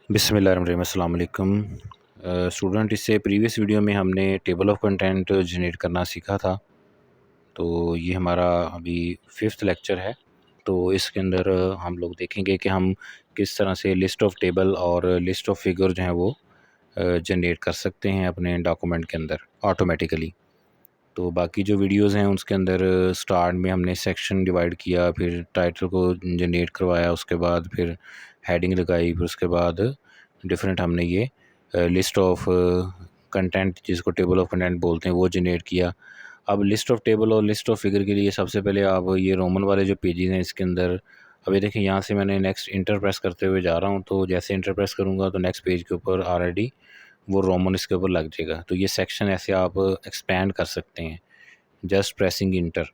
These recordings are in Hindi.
बिस्मिल्लाहिर्रहमानिर्रहीम। अस्सलाम वालेकुम। स्टूडेंट, इससे प्रीवियस वीडियो में हमने टेबल ऑफ कंटेंट जनरेट करना सीखा था। तो ये हमारा अभी 5th लेक्चर है। तो इसके अंदर हम लोग देखेंगे कि हम किस तरह से लिस्ट ऑफ टेबल और लिस्ट ऑफ फिगर जो हैं वो जनरेट कर सकते हैं अपने डॉक्यूमेंट के अंदर ऑटोमेटिकली। तो बाकी जो वीडियोस हैं उसके अंदर स्टार्ट में हमने सेक्शन डिवाइड किया, फिर टाइटल को जनरेट करवाया, उसके बाद फिर हेडिंग लगाई, फिर उसके बाद डिफरेंट हमने ये लिस्ट ऑफ कंटेंट जिसको टेबल ऑफ कंटेंट बोलते हैं वो जनरेट किया। अब लिस्ट ऑफ टेबल और लिस्ट ऑफ फिगर के लिए सबसे पहले आप ये रोमन वाले जो पेजेस हैं इसके अंदर अभी देखें, यहाँ से मैंने नेक्स्ट इंटर प्रेस करते हुए जा रहा हूँ। तो जैसे इंटर प्रेस करूँगा तो नेक्स्ट पेज के ऊपर ऑलरेडी वो रोमन इसके ऊपर लग जाएगा। तो ये सेक्शन ऐसे आप एक्सपेंड कर सकते हैं just pressing inter.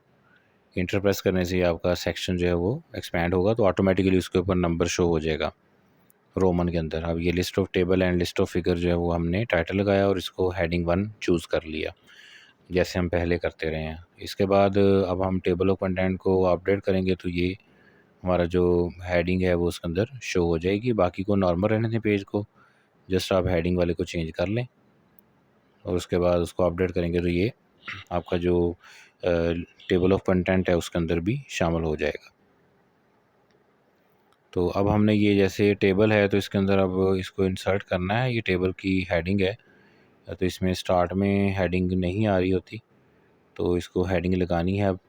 Enter press करने से आपका सेक्शन जो है वो एक्सपेंड होगा, तो ऑटोमेटिकली उसके ऊपर नंबर शो हो जाएगा रोमन के अंदर। अब ये list of table and list of figure जो है वो हमने टाइटल लगाया और इसको हेडिंग 1 चूज़ कर लिया जैसे हम पहले करते रहे हैं। इसके बाद अब हम टेबल ऑफ कंटेंट को अपडेट करेंगे तो ये हमारा जो हेडिंग है वो उसके अंदर शो हो जाएगी। बाकी को नॉर्मल रहने दें पेज को, जस्ट आप हेडिंग वाले को चेंज कर लें और उसके बाद उसको अपडेट करेंगे तो ये आपका जो टेबल ऑफ कंटेंट है उसके अंदर भी शामिल हो जाएगा। तो अब हमने ये जैसे टेबल है तो इसके अंदर अब इसको इंसर्ट करना है। ये टेबल की हेडिंग है, तो इसमें स्टार्ट में हेडिंग नहीं आ रही होती, तो इसको हेडिंग लगानी है अब।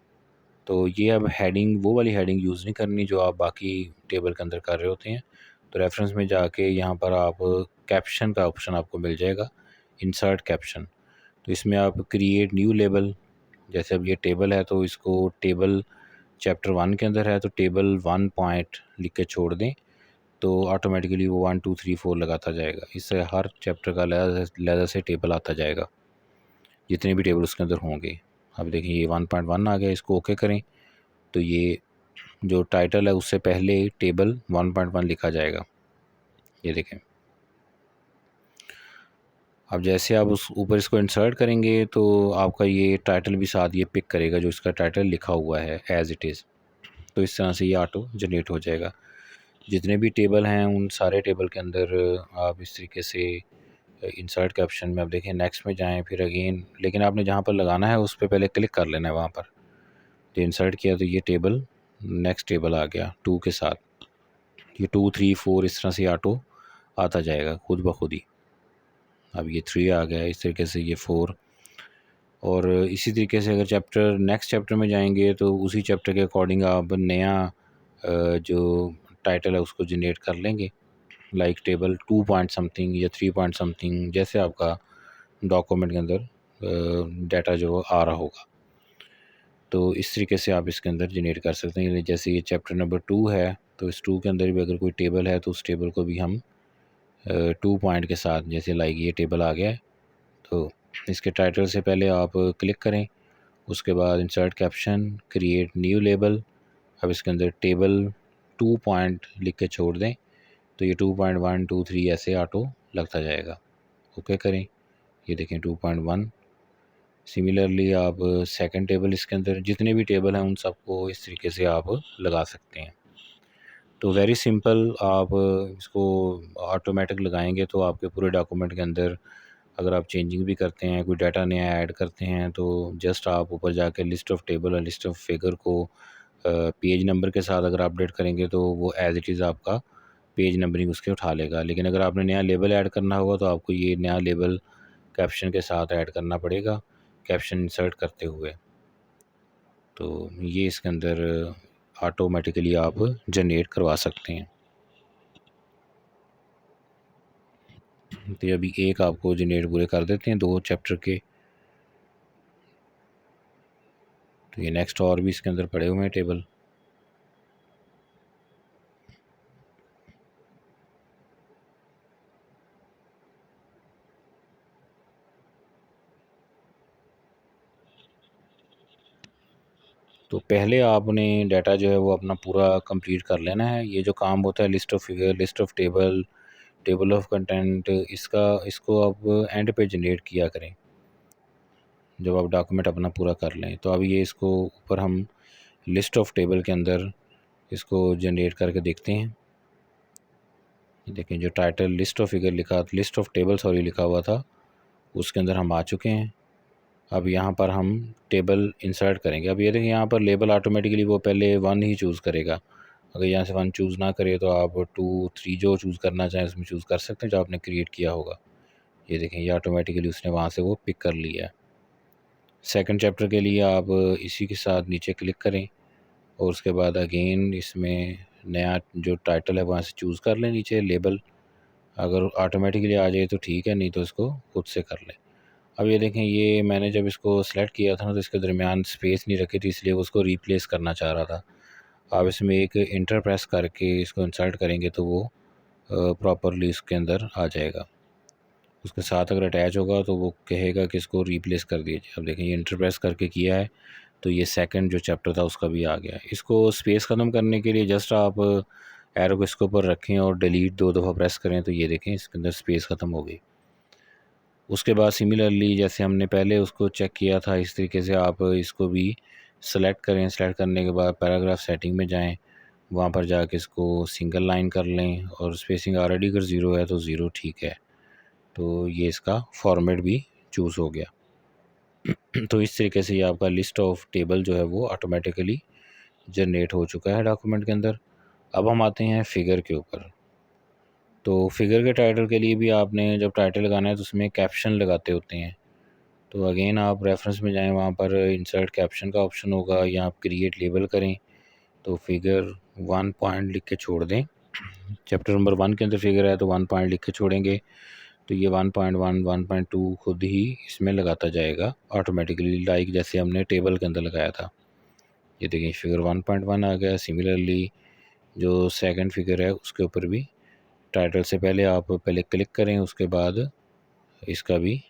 तो ये अब हेडिंग वो वाली हेडिंग यूज़ नहीं करनी जो आप बाकी टेबल के अंदर कर रहे होते हैं। तो रेफरेंस में जाके यहाँ पर आप कैप्शन का ऑप्शन आपको मिल जाएगा, इंसर्ट कैप्शन। तो इसमें आप क्रिएट न्यू लेबल, जैसे अब ये टेबल है तो इसको टेबल चैप्टर 1 के अंदर है तो टेबल 1 पॉइंट लिख के छोड़ दें, तो ऑटोमेटिकली वो 1 2 3 4 लगाता जाएगा। इससे हर चैप्टर का लहजा से टेबल आता जाएगा, जितने भी टेबल उसके अंदर होंगे। अब देखिए ये 1.1 आ गया, इसको ओके करें तो ये जो टाइटल है उससे पहले टेबल 1.1 लिखा जाएगा। ये देखें। अब जैसे आप उस ऊपर इसको इंसर्ट करेंगे तो आपका ये टाइटल भी साथ ये पिक करेगा जो इसका टाइटल लिखा हुआ है एज़ इट इज़। तो इस तरह से ये ऑटो जनरेट हो जाएगा। जितने भी टेबल हैं उन सारे टेबल के अंदर आप इस तरीके से इंसर्ट के ऑप्शन में आप देखें, नेक्स्ट में जाएं, फिर अगेन, लेकिन आपने जहाँ पर लगाना है उस पर पहले क्लिक कर लेना है वहाँ पर। तो इंसर्ट किया तो ये टेबल नेक्स्ट टेबल आ गया 2 के साथ। ये 2 3 4 इस तरह से ऑटो आता जाएगा खुद ब खुद ही। अब ये 3 आ गया, इस तरीके से ये 4। और इसी तरीके से अगर चैप्टर नेक्स्ट चैप्टर में जाएंगे तो उसी चैप्टर के अकॉर्डिंग आप नया जो टाइटल है उसको जनरेट कर लेंगे, लाइक टेबल 2 पॉइंट समथिंग या 3 पॉइंट समथिंग, जैसे आपका डॉक्यूमेंट के अंदर डाटा जो आ रहा होगा। तो इस तरीके से आप इसके अंदर जनरेट कर सकते हैं। जैसे ये चैप्टर नंबर 2 है तो इस 2 के अंदर भी अगर कोई टेबल है तो उस टेबल को भी हम 2 पॉइंट के साथ, जैसे लाइक ये टेबल आ गया है तो इसके टाइटल से पहले आप क्लिक करें, उसके बाद insert caption, create new label. अब इसके अंदर टेबल 2 पॉइंट लिख के छोड़ दें तो ये 2.1 2 3 ऐसे ऑटो लगता जाएगा। ओके करें, ये देखें 2.1। सिमिलरली आप सेकंड टेबल, इसके अंदर जितने भी टेबल हैं उन सबको इस तरीके से आप लगा सकते हैं। तो वेरी सिंपल, आप इसको ऑटोमेटिक लगाएंगे तो आपके पूरे डॉक्यूमेंट के अंदर अगर आप चेंजिंग भी करते हैं, कोई डाटा नया ऐड करते हैं, तो जस्ट आप ऊपर जाकर लिस्ट ऑफ टेबल और लिस्ट ऑफ फिगर को पेज नंबर के साथ अगर अपडेट करेंगे तो वो एज़ इट इज़ आपका पेज नंबरिंग उसके उठा लेगा। लेकिन अगर आपने नया लेबल ऐड करना होगा तो आपको ये नया लेबल कैप्शन के साथ ऐड करना पड़ेगा, कैप्शन इंसर्ट करते हुए। तो ये इसके अंदर ऑटोमेटिकली आप जनरेट करवा सकते हैं। तो ये अभी एक आपको जनरेट पूरे कर देते हैं 2 चैप्टर के। तो ये नेक्स्ट और भी इसके अंदर पड़े हुए हैं टेबल। तो पहले आपने डाटा जो है वो अपना पूरा कंप्लीट कर लेना है। ये जो काम होता है list of figure, list of table, table of content, इसको आप एंड पे जनरेट किया करें जब आप डॉक्यूमेंट अपना पूरा कर लें। तो अब ये इसको ऊपर हम लिस्ट ऑफ टेबल के अंदर इसको जनरेट करके देखते हैं। देखें जो title list of figure list of table लिखा हुआ था उसके अंदर हम आ चुके हैं। अब यहाँ पर हम टेबल इंसर्ट करेंगे। अब ये देखें यहाँ पर लेबल ऑटोमेटिकली वो पहले 1 ही चूज़ करेगा। अगर यहाँ से 1 चूज़ ना करे तो आप 2, 3 जो चूज़ करना चाहें उसमें चूज़ कर सकते हैं जो आपने क्रिएट किया होगा। ये देखें ये ऑटोमेटिकली उसने वहाँ से वो पिक कर लिया है। सेकंड चैप्टर के लिए आप इसी के साथ नीचे क्लिक करें और उसके बाद अगेन इसमें नया जो टाइटल है वहाँ से चूज़ कर लें नीचे लेबल। अगर ऑटोमेटिकली आ जाए तो ठीक है, नहीं तो इसको खुद से कर लें। अब ये देखें ये मैंने जब इसको सेलेक्ट किया था ना तो इसके दरमियान स्पेस नहीं रखी थी, इसलिए वो उसको रिप्लेस करना चाह रहा था। आप इसमें एक इंटर प्रेस करके इसको इंसर्ट करेंगे तो वो प्रॉपरली इसके अंदर आ जाएगा। उसके साथ अगर अटैच होगा तो वो कहेगा कि इसको रिप्लेस कर दीजिए। अब देखें ये इंटर प्रेस करके किया है तो ये सेकंड जो चैप्टर था उसका भी आ गया। इसको स्पेस ख़त्म करने के लिए जस्ट आप एरो को इसके ऊपर रखें और डिलीट 2 दफ़ा प्रेस करें तो ये देखें इसके अंदर स्पेस ख़त्म हो गई। उसके बाद सिमिलरली जैसे हमने पहले उसको चेक किया था इस तरीके से आप इसको भी सेलेक्ट करें। सेलेक्ट करने के बाद पैराग्राफ सेटिंग में जाएं, वहाँ पर जाके इसको सिंगल लाइन कर लें और स्पेसिंग ऑलरेडी अगर 0 है तो 0 ठीक है। तो ये इसका फॉर्मेट भी चूज़ हो गया। तो इस तरीके से ये आपका लिस्ट ऑफ टेबल जो है वो ऑटोमेटिकली जनरेट हो चुका है डॉक्यूमेंट के अंदर। अब हम आते हैं फिगर के ऊपर। तो फिगर के टाइटल के लिए भी आपने जब टाइटल लगाना है तो उसमें कैप्शन लगाते होते हैं। तो अगेन आप रेफरेंस में जाएं, वहाँ पर इंसर्ट कैप्शन का ऑप्शन होगा या आप क्रिएट लेबल करें तो फिगर 1 पॉइंट लिख के छोड़ दें। चैप्टर नंबर 1 के अंदर फिगर है तो 1 पॉइंट लिख के छोड़ेंगे तो ये 1.1 1.2 खुद ही इसमें लगाता जाएगा ऑटोमेटिकली, लाइक जैसे हमने टेबल के अंदर लगाया था। ये देखिए फिगर 1.1 आ गया। सिमिलरली जो सेकंड फिगर है उसके ऊपर भी टाइटल से पहले आप पहले क्लिक करें, उसके बाद इसका भी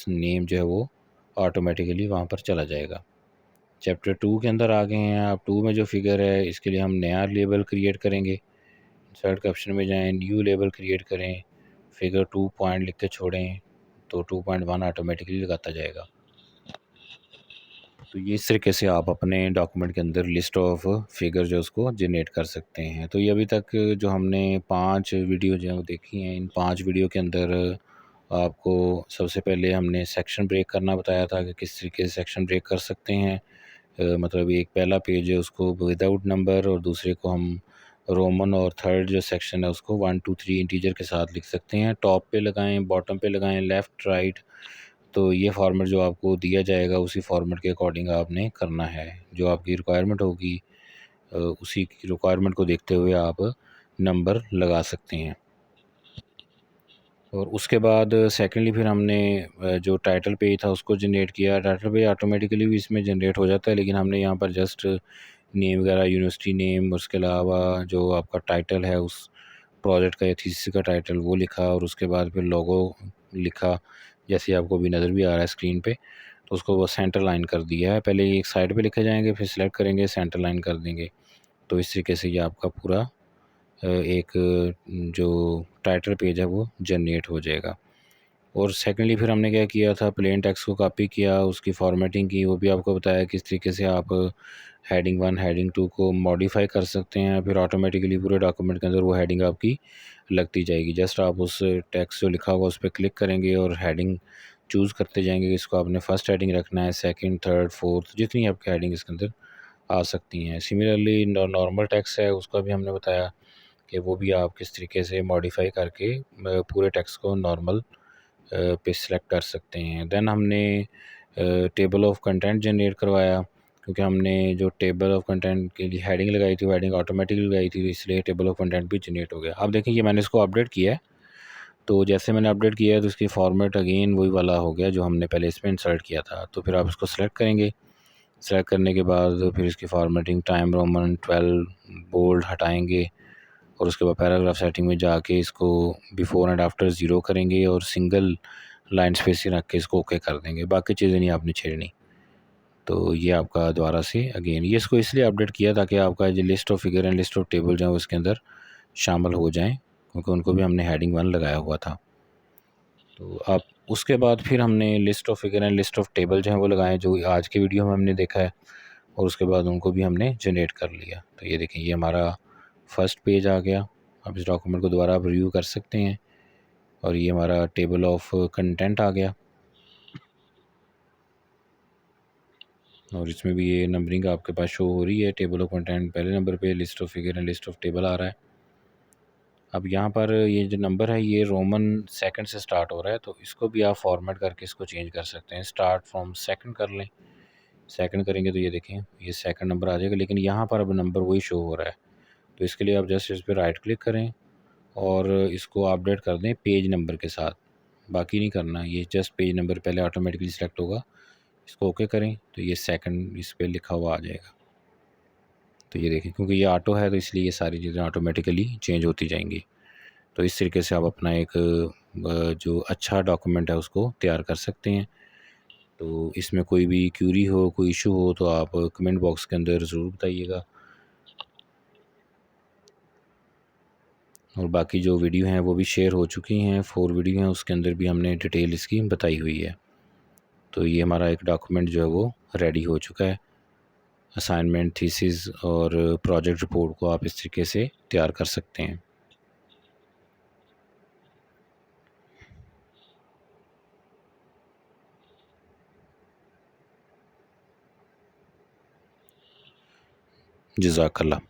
नेम जो है वो ऑटोमेटिकली वहाँ पर चला जाएगा। चैप्टर 2 के अंदर आ गए हैं। आप 2 में जो फिगर है इसके लिए हम नया लेबल क्रिएट करेंगे। इंसर्ट के ऑप्शन में जाएं, न्यू लेबल क्रिएट करें, फिगर 2 पॉइंट लिख के छोड़ें तो 2.1 ऑटोमेटिकली लगाता जाएगा। तो ये इस तरीके से आप अपने डॉक्यूमेंट के अंदर लिस्ट ऑफ फिगर जो उसको जनरेट कर सकते हैं। तो ये अभी तक जो हमने 5 वीडियो जो है वो देखी हैं, इन 5 वीडियो के अंदर आपको सबसे पहले हमने सेक्शन ब्रेक करना बताया था कि किस तरीके से सेक्शन ब्रेक कर सकते हैं। मतलब एक पहला पेज है उसको विदाउट नंबर और दूसरे को हम रोमन और थर्ड जो सेक्शन है उसको 1 2 3 इंटीजर के साथ लिख सकते हैं। टॉप पे लगाएं, बॉटम पे लगाएं, लेफ़्ट राइट। तो ये फॉर्मेट जो आपको दिया जाएगा उसी फॉर्मेट के अकॉर्डिंग आपने करना है। जो आपकी रिक्वायरमेंट होगी उसी की रिक्वायरमेंट को देखते हुए आप नंबर लगा सकते हैं। और उसके बाद सेकेंडली फिर हमने जो टाइटल पेज था उसको जनरेट किया। टाइटल पेज ऑटोमेटिकली भी इसमें जनरेट हो जाता है, लेकिन हमने यहाँ पर जस्ट नेम वगैरह, यूनिवर्सिटी नेम, उसके अलावा जो आपका टाइटल है उस प्रोजेक्ट का या थीसिस का टाइटल वो लिखा और उसके बाद फिर लोगो लिखा, जैसे आपको भी नज़र भी आ रहा है स्क्रीन पे। तो उसको वो सेंटर लाइन कर दिया है। पहले एक साइड पे लिखे जाएंगे, फिर सेलेक्ट करेंगे, सेंटर लाइन कर देंगे। तो इस तरीके से ये आपका पूरा एक जो टाइटल पेज है वो जनरेट हो जाएगा। और सेकेंडली फिर हमने क्या किया था, प्लेन टेक्स्ट को कॉपी किया, उसकी फॉर्मेटिंग की, वो भी आपको बताया किस तरीके से आप हेडिंग 1 हेडिंग 2 को मॉडिफाई कर सकते हैं। फिर ऑटोमेटिकली पूरे डॉक्यूमेंट के अंदर वो हेडिंग आपकी लगती जाएगी। जस्ट आप उस टेक्स्ट जो लिखा होगा उस पर क्लिक करेंगे और हेडिंग चूज़ करते जाएंगे कि इसको आपने फर्स्ट हेडिंग रखना है, सेकंड, थर्ड, फोर्थ, जितनी आपकी हेडिंग इसके अंदर आ सकती हैं। सिमिलरली नॉर्मल टेक्स्ट है उसका भी हमने बताया कि वो भी आप किस तरीके से मॉडिफाई करके पूरे टेक्स्ट को नॉर्मल पे सिलेक्ट कर सकते हैं। देन हमने टेबल ऑफ कंटेंट जनरेट करवाया, क्योंकि हमने जो टेबल ऑफ कंटेंट के लिए हेडिंग लगाई थी वो हेडिंग ऑटोमेटिकली लगाई थी, इसलिए टेबल ऑफ कंटेंट भी जनरेट हो गया। अब देखें कि मैंने इसको अपडेट किया है, तो जैसे मैंने अपडेट किया है तो इसकी फॉर्मेट अगेन वही वाला हो गया जो हमने पहले इसमें इंसर्ट किया था। तो फिर आप इसको सेलेक्ट करेंगे। सेलेक्ट करने के बाद फिर इसकी फॉर्मेटिंग टाइम रोमन 12 बोल्ड हटाएंगे और उसके बाद पैराग्राफ सेटिंग में जाके इसको बिफोर एंड आफ्टर 0 करेंगे और सिंगल लाइन स्पेसिंग रख के इसको ओके कर देंगे। बाकी चीज़ें नहीं आपने छेड़नी। तो ये आपका दोबारा से अगेन ये इसको इसलिए अपडेट किया ताकि आपका जो list of figure and list of table जो है उसके अंदर शामिल हो जाएं, क्योंकि उनको भी हमने हेडिंग 1 लगाया हुआ था। तो आप उसके बाद फिर हमने list of figure and list of table जो है वो लगाए, जो आज के वीडियो में हमने देखा है, और उसके बाद उनको भी हमने जनरेट कर लिया। तो ये देखें ये हमारा फर्स्ट पेज आ गया। अब इस डॉक्यूमेंट को दोबारा आप रिव्यू कर सकते हैं और ये हमारा टेबल ऑफ कंटेंट आ गया और इसमें भी ये नंबरिंग आपके पास शो हो रही है। टेबल ऑफ कंटेंट पहले नंबर पे, list of figure and list of table आ रहा है। अब यहाँ पर ये जो नंबर है ये रोमन सेकंड से स्टार्ट हो रहा है, तो इसको भी आप फॉर्मेट करके इसको चेंज कर सकते हैं। स्टार्ट फ्रॉम सेकंड कर लें, सेकंड करेंगे तो ये देखें ये सेकंड नंबर आ जाएगा, लेकिन यहाँ पर अब नंबर वही शो हो रहा है। तो इसके लिए आप जस्ट इस पर राइट क्लिक करें और इसको अपडेट कर दें पेज नंबर के साथ, बाकी नहीं करना, ये जस्ट पेज नंबर पहले ऑटोमेटिकली सिलेक्ट होगा। इसको ओके करें तो ये सेकंड इस पर लिखा हुआ आ जाएगा। तो ये देखें क्योंकि ये ऑटो है तो इसलिए ये सारी चीज़ें ऑटोमेटिकली चेंज होती जाएंगी। तो इस तरीके से आप अपना एक जो अच्छा डॉक्यूमेंट है उसको तैयार कर सकते हैं। तो इसमें कोई भी क्यूरी हो, कोई इशू हो तो आप कमेंट बॉक्स के अंदर ज़रूर बताइएगा। और बाकी जो वीडियो हैं वो भी शेयर हो चुकी हैं, 4 वीडियो हैं, उसके अंदर भी हमने डिटेल इसकी बताई हुई है। तो ये हमारा एक डॉक्यूमेंट जो है वो रेडी हो चुका है। असाइनमेंट, थीसिस और प्रोजेक्ट रिपोर्ट को आप इस तरीके से तैयार कर सकते हैं। जज़ाकल्लाह।